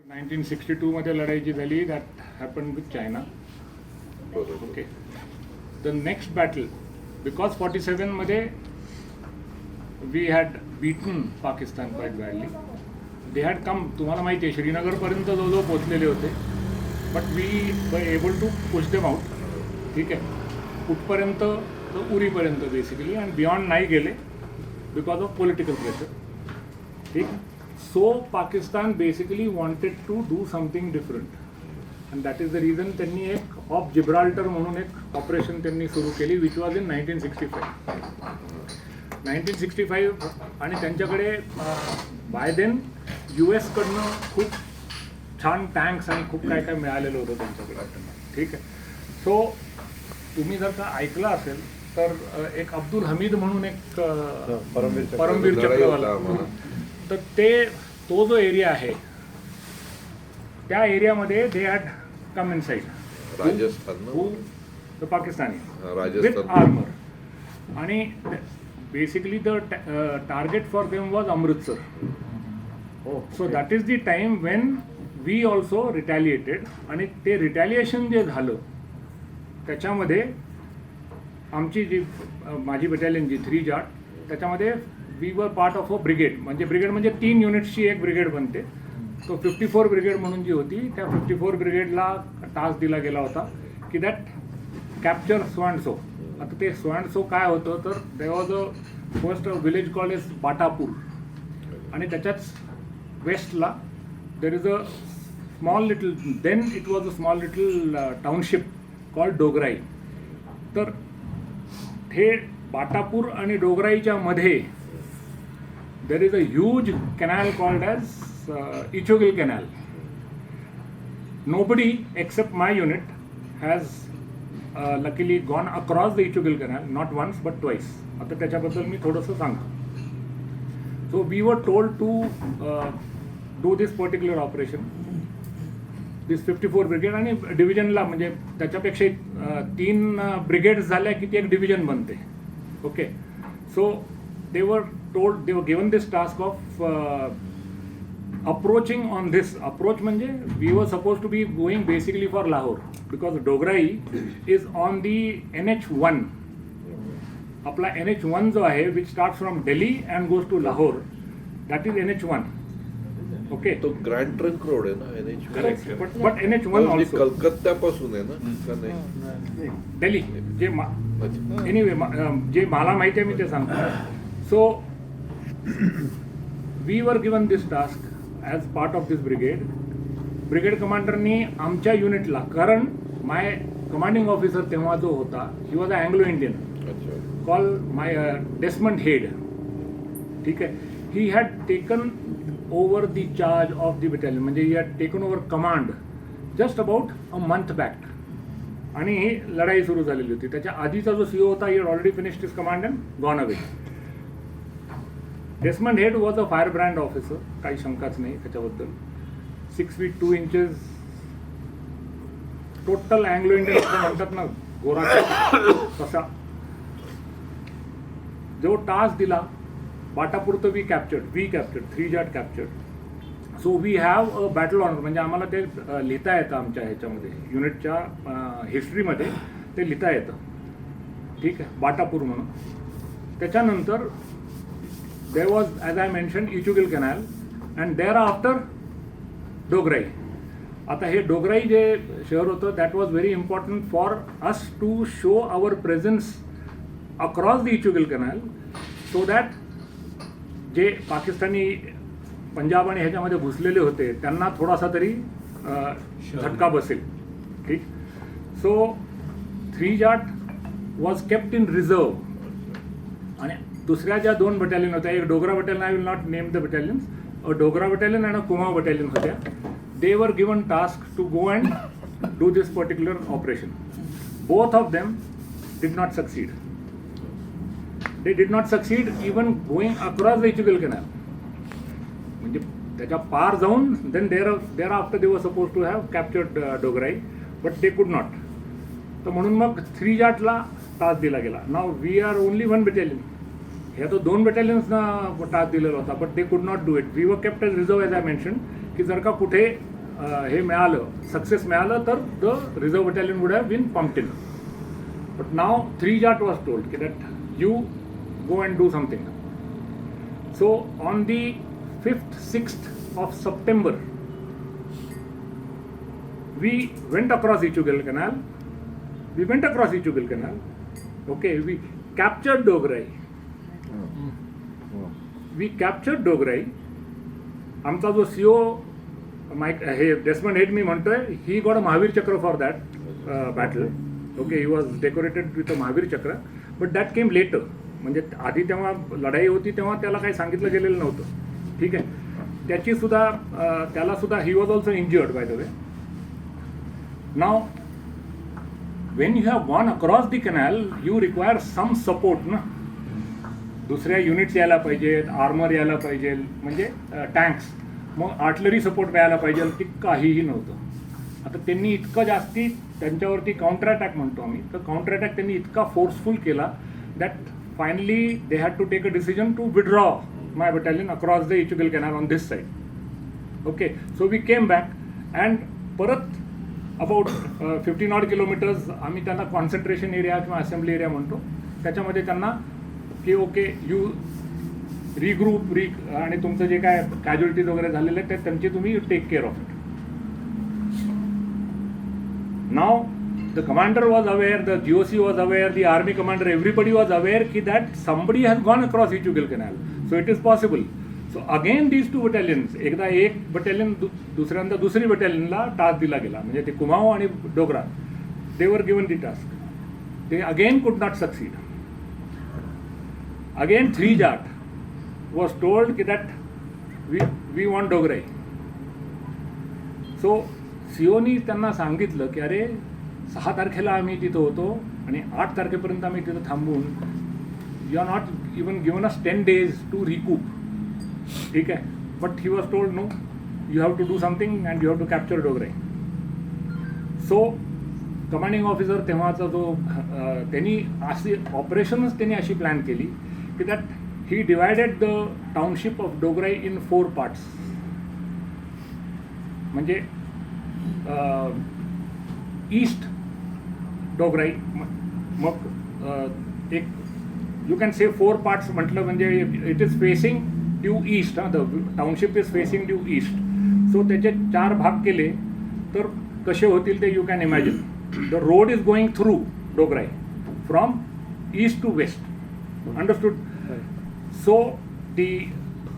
1962 मध्ये लढाई जी झाली that happen with China. Okay, the next battle because 47 मध्ये we had beaten Pakistan quite badly. They had come, तुम्हाला माहिती आहे श्रीनगरपर्यंत जवळजवळ पोचलेले होते, but we were able to push them out. ठीक आहे, कुठपर्यंत तर उरीपर्यंत बेसिकली, अँड बियॉन्ड नाही गेले बिकॉज ऑफ पॉलिटिकल प्रेशर. ठीक, so Pakistan basically wanted to do something different, and that is the reason त्यांनी एक ऑफ जिब्राल्टर म्हणून एक ऑपरेशन त्यांनी सुरू केली, विच वॉज इन 1965. आणि त्यांच्याकडे बाय देन US कडनं खूप छान टँक्स आणि खूप काय काय मिळालेलं होतं त्यांच्याकडे. ठीक आहे, सो तुम्ही जर का ऐकलं असेल तर एक अब्दुल हमीद म्हणून एक परमवीर चक्रवाला, तर तो जो एरिया आहे त्या एरियामध्ये they had come inside Rajasthan Pakistani with armour, आणि basically the target for them was Amritsar. So that is the time when we also retaliated, आणि ते रिटॅलिएशन जे झालं त्याच्यामध्ये आमची जी माझी बटालियन जी 3 जाट, त्याच्यामध्ये we were part of a brigade. म्हणजे ब्रिगेड म्हणजे 3 युनिट्सची एक ब्रिगेड बनते. तो 54 ब्रिगेड म्हणून जी होती त्या 54 ब्रिगेडला टास्क दिला गेला होता की that capture so and so. आता ते सो अँड सो काय होतं, तर there was a first village call is Batapur, आणि त्याच्याच वेस्टला there is a small little, then it was a small little township called Dogarai. तर हे बाटापूर आणि डोगराईच्या मध्ये there is a huge canal called as Ichogil Canal. Nobody except my unit has luckily gone across the Ichogil Canal, not once but twice. आता त्याच्याबद्दल मी थोडंसं सांगतो. So we were told to do this particular operation, this 54 brigade, आणि डिव्हिजनला म्हणजे त्याच्यापेक्षा 3 brigades झाल्या की ती एक डिव्हिजन बनते. Okay, so they were given this task of approaching on this approach. म्हणजे we were supposed to be going basically for Lahore because Dograई is on the NH1. आपला NH1 जो आहे which starts from Delhi and goes to Lahore, that is NH1. Okay, तो grand trunk road आहे ना NH1. Correct, but NH1 also कलकत्त्यापासून आहे ना का नाही? दिल्ली जे एनिवे जे मला माहिती आहे मी ते सांगतो. So we were given this task as part of this brigade. Brigade कमांडरनी आमच्या युनिटला, कारण माय कमांडिंग ऑफिसर तेव्हा जो होता he was a Anglo Indian call my Desmond Head. ठीक आहे, he had taken over the charge of the battalion, म्हणजे he had taken over command just about a month back, आणि he लढाई सुरू झालेली होती. त्याच्या आधीचा जो CEO होता he had already finished his command and gone away. Desmond Hayde was a fire brand officer, काही शंकाच नाही त्याच्याबद्दल. 6 feet 2 inches, total Anglo Indian म्हणतात ना गोरा तसा. जो टास्क दिला बाटापूर तर we captured 3 Jat captured. So we have a battle honour, म्हणजे आम्हाला ते लिहिता येतं आमच्या ह्याच्यामध्ये युनिटच्या हिस्ट्रीमध्ये ते लिहिता येतं. ठीक आहे, बाटापूर म्हणून. त्याच्यानंतर there was, as I mentioned, Ichogil Canal, and thereafter Dograi. आता हे डोगराई जे शहर होतं that was very important for us to show our presence across the Ichogil canal, so that जे पाकिस्तानी पंजाब आणि ह्याच्यामध्ये घुसलेले होते त्यांना थोडासा तरी झटका बसेल. ठीक, so 3 Jat was kept in reserve, आणि दुसऱ्या ज्या 2 बटालियन होत्या, एक Dogra battalion, I will not name the battalions, a Dogra battalion and a Kumaon battalion होत्या. They were given task to go and do this particular operation. Both of them did not succeed. They did not succeed even going across the Ichogil canal, म्हणजे त्याच्या पार जाऊन then thereafter they were suppose to have captured Dogarai, but they could not. तर म्हणून मग 3 Jatla task दिला गेला. Now we R only 1 battalion. ह्या तो 2 बटालियन्सना टास्क दिलेला होता, but they could not do it. We were kept as reserve, as I mention, की जर का कुठे हे मिळालं, सक्सेस मिळालं, तर the reserve battalion would have been pumped in. But now 3 Jat was told की that you go and do something. So on the 5th 6th of September we went across Ichugal Canal. Okay, we captured Dogarai. आमचा जो CO mic हे Desmond head मी म्हणतोय, he got a Mahavir चक्र for that battle. Okay, he was decorated with a Mahavir चक्र, but that came later. म्हणजे आधी तेव्हा लढाई होती तेव्हा त्याला काही सांगितलं गेलेलं नव्हतं. ठीक आहे, त्याची सुद्धा त्याला सुद्धा he was also injured by the way. नाव when you have gone across the canal you require some support ना. दुसऱ्या युनिट्स यायला पाहिजेत, आर्मर यायला पाहिजे, म्हणजे टँक्स, मग आर्टलरी सपोर्ट मिळायला पाहिजे. ती काहीही नव्हतं. आता त्यांनी इतकं जास्ती त्यांच्यावरती काउंटर अटॅक म्हणतो आम्ही, तर काउंटर अटॅक त्यांनी इतका फोर्सफुल केला that finally they had to take a decision to withdraw my battalion across the Ichugal canal on this side. Okay, so we came back and परत अबाउट 15 odd किलोमीटर्स आम्ही त्यांना concentration area किंवा assembly area म्हणतो, त्याच्यामध्ये त्यांना की okay you regroup आणि तुमचं जे काय कॅज्युअलिटीज वगैरे झालेले आहेत त्यांची तुम्ही take care of it. Now the commander was aware, the GOC was aware, the army commander, everybody was aware की that somebody has gone across Ichugal canal, so it is possible. So again these 2 battalions, एकदा एक battalion दुसऱ्यांदा दुसरी बटालियनला task दिला गेला, म्हणजे ते कुमाऊ आणि Dogra, they were given the task, they again could not succeed. Again 3 Jat was told that we want Dogarai. So सीओनी त्यांना सांगितलं की अरे 6 तारखेला आम्ही तिथं होतो आणि 8 तारखेपर्यंत आम्ही तिथं थांबून, you are not even given us 10 days to recoup. ठीक आहे, but he was told no, you have to do something and you have to capture Dogarai. So commanding officer तेव्हाचा जो त्यांनी अशी ऑपरेशनच त्यांनी अशी प्लॅन केली की that he divided the township of Dogarai in 4 parts. म्हणजे ईस्ट डोगराई, मग एक यू कॅन से 4 parts म्हटलं म्हणजे it is facing due east. The township is facing due east. So त्याचे 4 भाग केले तर कसे होतील ते you can imagine. The road is going through Dogarai from east to west. Understood? So the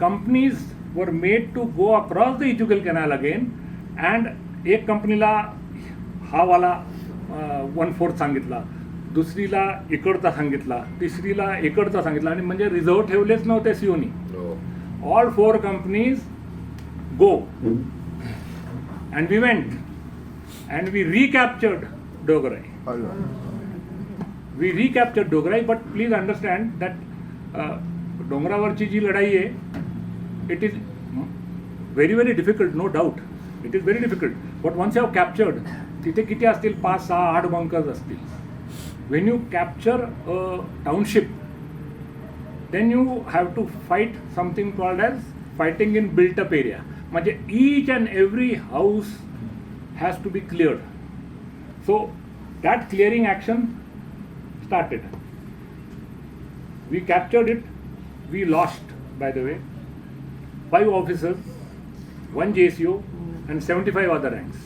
companies were made to go across the Ichugal Canal again, and एक कंपनीला हा वाला 1/4 सांगितला, दुसरीला इकडचा सांगितला, तिसरीला इकडचा सांगितला, आणि म्हणजे रिझर्व ठेवलेच नव्हते सीओनी. All 4 companies go and we went and we recaptured Dogarai. We recaptured Dogarai, but please understand that डोंगरावरची जी लढाई आहे, it is very very difficult, no doubt, it is very difficult. But once you have captured, तिथे किती असतील, 5, 6, 8 bunkers असतील. When you capture a township, then you have to fight something called as fighting in built up area. म्हणजे each and every house has to be cleared. So that clearing action started. We captured it. We lost, by the way, 5 officers, 1 JCO, and 75 other ranks.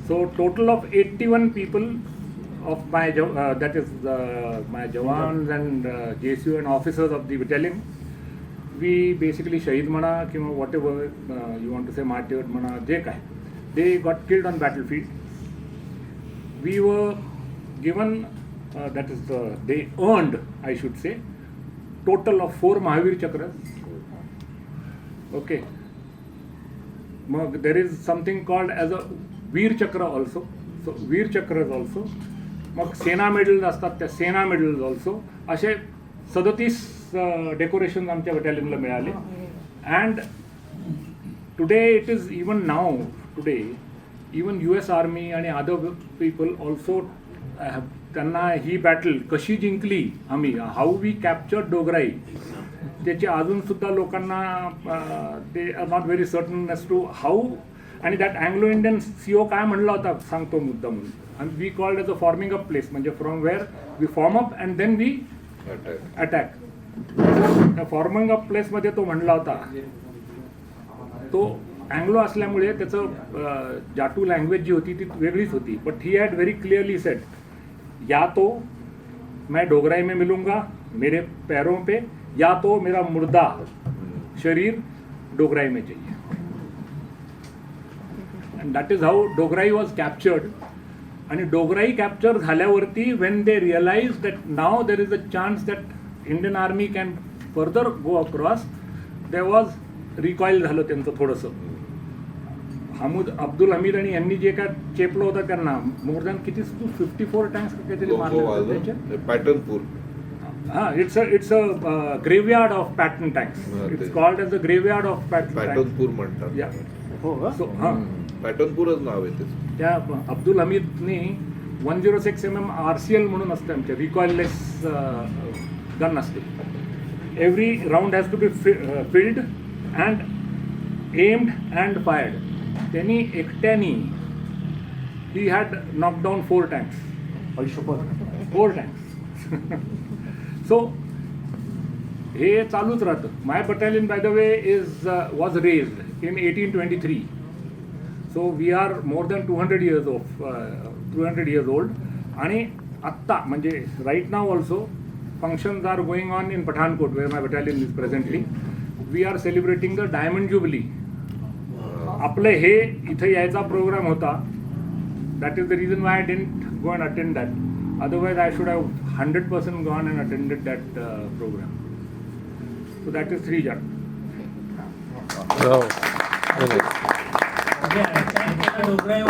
So total of 81 people of my that is my jawans and JCO and officers of the battalion. We basically shahid mana किंवा whatever you want to say, martyred mana, जे काय, they got killed on battlefield. We were given that is they earned, I should say, total of 4 Mahavir Chakras. Okay. There is something called as a Veer Chakra also. So Veer Chakras also. मग सेना medals असतात, त्या सेना medals also. असे 37 decoration आमच्या बटालियनला मिळाले. And today it is even now today even US army आणि other people also त्यांना ही battle कशी जिंकली आम्ही, हाऊ वी कॅप्चर डोगराई, त्याची अजूनसुद्धा लोकांना they are not very certain as to how आणि दॅट अँग्लो इंडियन सीओ काय म्हणला होता सांगतो मुद्दा म्हणून. आणि we called as a forming up place, म्हणजे from where we form up and then we attack. त्या फॉर्मिंग अप प्लेसमध्ये तो म्हणला होता, तो अँग्लो असल्यामुळे त्याचं जाटू लँग्वेज जी होती ती वेगळीच होती, but he had very clearly sed, या तो मैं डोगराई में मिलूंगा मेरे पैरों पे, या तो मेरा मुर्दा शरीर डोगराई में चाहिए. And that is how Dogarai was captured. आणि डोगराई कॅप्चर झाल्यावरती when they realize that now there is a chance that Indian army can further go across, they was recoil झालं त्यांचं थोडंसं. अब्दुल हमीद आणि यांनी जे काय चेपलं होतं त्यांना मोर दॅन किती 54 टँक्स काहीतरी मारले होते त्याचे. पॅटर्नपूर. हां, it's a graveyard of Patton tanks. It's called as a graveyard of Pattonpur म्हणतात. या सो हां, पॅटर्नपूरच नाव आहे त्याचं. त्या अब्दुल हमीदनी 106 mm RCL म्हणून असते आमच्या, रिकॉइललेस गन असते. Every round has to be filled and aimed and fired. त्यांनी एकट्यानी he had knock down 4 tanks. 4 tanks. So हे चालूच राहतं. My battalion by the way is was raised in 1823. So we are more than 200 years old. आणि आत्ता म्हणजे right now also functions are going on in Pathankot where my battalion is presently. We are celebrating the diamond jubilee. आपलं हे इथं यायचा programme होता. That is the reason why I didn't go and attend that. Otherwise I should have 100% gone and attended that programme. So that is 3 Jat. Dograi